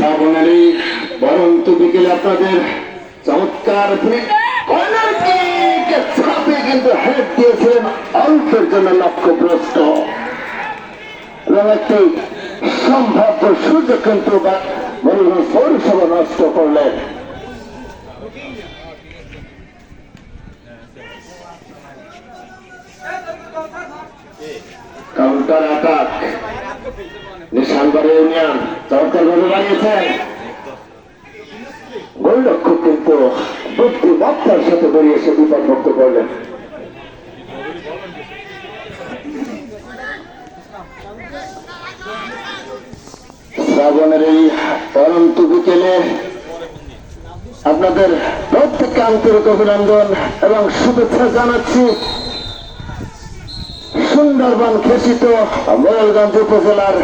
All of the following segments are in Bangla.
শ্রাবণের এই বরন্ত বিকেলে আপনাদের চমৎকার ছাপে কিন্তু হেড দিয়েছিলেন অল্পের জন্য লক্ষ্যগ্রস্ত এবং একটি সম্ভাব্য সুযোগ কিন্তু পৌরসভা নষ্ট করলেন। কাউন্টার অ্যাটাক নিশানবাড়ি ইউনিয়ন চমৎকার ভাবে বানিয়েছেন। গোলরক্ষক কিন্তু বুদ্ধিমত্তার সাথে বেরিয়ে এসে বিপদমুক্ত করলেন। শ্রাবণের এই পরন্ত বিকেলে আপনাদের প্রত্যেককে আন্তরিক অভিনন্দন এবং শুভেচ্ছা জানাচ্ছি। সুন্দরবন ঘোষিত মোয়ালগঞ্জ উপজেলার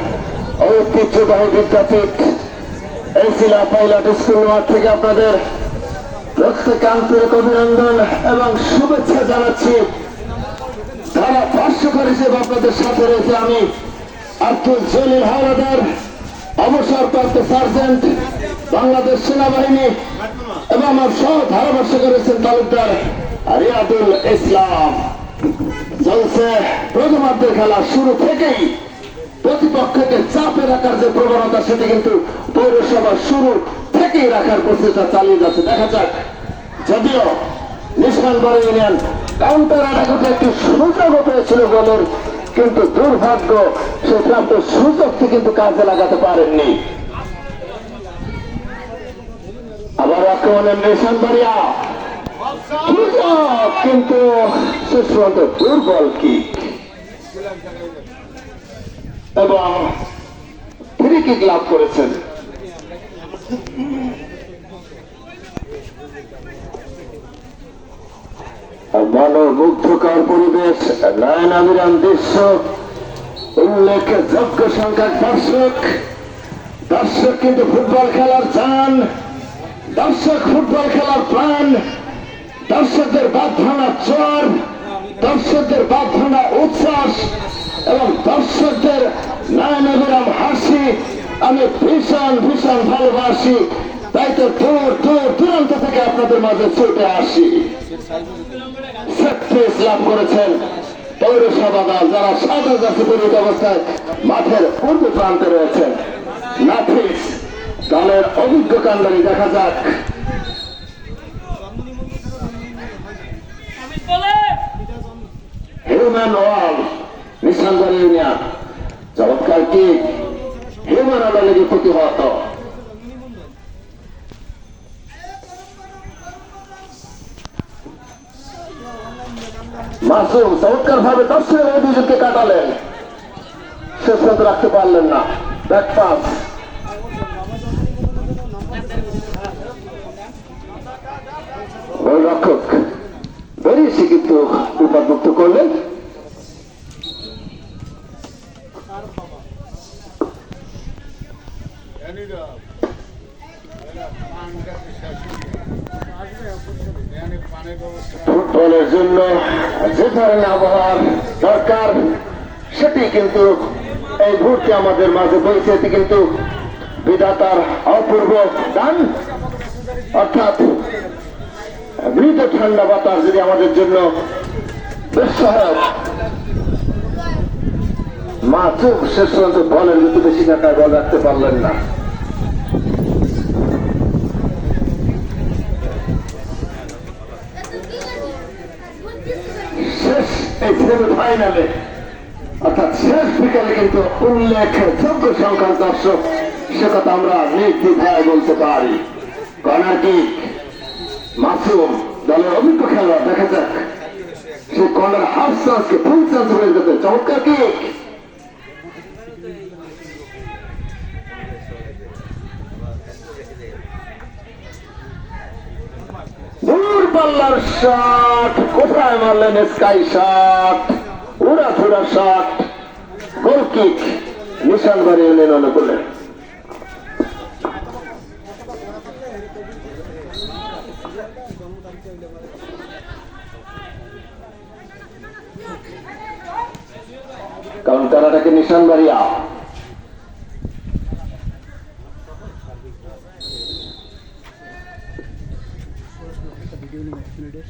ঐতিহ্যবাহী বিদ্যাপীঠ এসিলা পাইলট স্কুল মাঠ থেকে আপনাদের প্রত্যেক আন্তরিক অভিনন্দন এবং শুভেচ্ছা জানাচ্ছি। ধারা ভাষ্যকার হিসেবে আপনাদের সাথে রয়েছে আমি আব্দুল জলিল হাওলাদার, অবসরপ্রাপ্ত সার্জেন্ট, বাংলাদেশ সেনাবাহিনী, এবং আমার সহ ধারাভাষ্যকার রয়েছেন তালুকদার রিয়াদুল ইসলাম। চলছে প্রথমার্ধের খেলা শুরু থেকেই প্রতিপক্ষকে চাপে রাখার যে প্রবণতা সেটি কিন্তু পৌরসভা শুরু থেকেই রাখার প্রচেষ্টা চালিয়ে যাচ্ছে। দেখা যাক, যদিও নিশানবাড়ি ইউনিয়ন কাউন্টার অ্যাটাকে একটি সুযোগও পেয়েছিল গোলের, কিন্তু দুর্ভাগ্য সে প্রাপ্ত সুযোগটি কিন্তু কাজে লাগাতে পারেননি। আবার আক্রমণের নিশানবাড়িয়া কিন্তু শেষ পর্যন্ত দুর্বল কিক এবং ফ্রি কিক লাভ করেছেন। মনোমুগ্ধকর পরিবেশ, নয়নাভিরাম দৃশ্য, উল্লেখযোগ্য সংখ্যক দর্শক কিন্তু ফুটবল খেলার চান, দর্শক ফুটবল খেলার প্রাণ, দর্শকদের বাঁধনা চর, দর্শকদের বাঁধনা উচ্ছ্বাস এবং দর্শকদের নয়নাভিরাম হাসি আমি ভীষণ ভীষণ ভালোবাসি। তাই তো দূর দূর দূরান্ত থেকে আপনাদের মাঝে ছুটে আসি। সাকসেস লাভ করেছেন পৌরসভা দল, যারা সাদা জার্সি পরিহিত অবস্থায় মাঠের পূর্ব প্রান্তে রয়েছেন। নাফিস দলের অভিজ্ঞ কান্ডারি, দেখা যাক হিউম্যান ওয়াল নিশানবাড়ি ইউনিয়ন চমৎকার কিক, হিউম্যান ওয়াল লেগে প্রতিহত। মাসুম চমৎকার ভাবে দর্শকের অভিযোগকে কাটালেন, শেষ পর্যন্ত রাখতে পারলেন না। ব্যাক পাস গোলরক্ষক বেরিয়েছে কিন্তু বিপদমুক্ত করলেন। ফুটবলের জন্য যে ধরনের আবহাওয়ার দরকার সেটি কিন্তু এই মুহূর্তে আমাদের মাঝে বইছে, কিন্তু বিধাতার অপূর্ব দান, অর্থাৎ মৃদু ঠান্ডা বাতাস যদি আমাদের জন্য বেশ সহায়ক। মাসুম শেষ পর্যন্ত বলের মৃত্যু বেশি টাকায় বল রাখতে পারলেন না। শেষ এই সেমিফাইনালে অর্থাৎ শেষ বিকেলে কিন্তু উল্লেখযোগ্য সংখ্যক দর্শক, সে কথা আমরা নির্দ্বিধায় বলতে পারি। কর্নার কিক, মাসুম দলের অভিজ্ঞ খেলোয়াড়, দেখা যাক সে কর্নার হাফ চান্সকে ফুল চান্স হয়ে যেতে। চমৎকার কিক, দূরপাল্লার শট, কোথায় মারলেন স্কাই শট, উড়াধুরা shot, goal kick Nishanbari union অনুকূলে। কাউন্টার অ্যাটাকে নিশানবাড়িয়া ভিডিও নেই 1 মিনিটের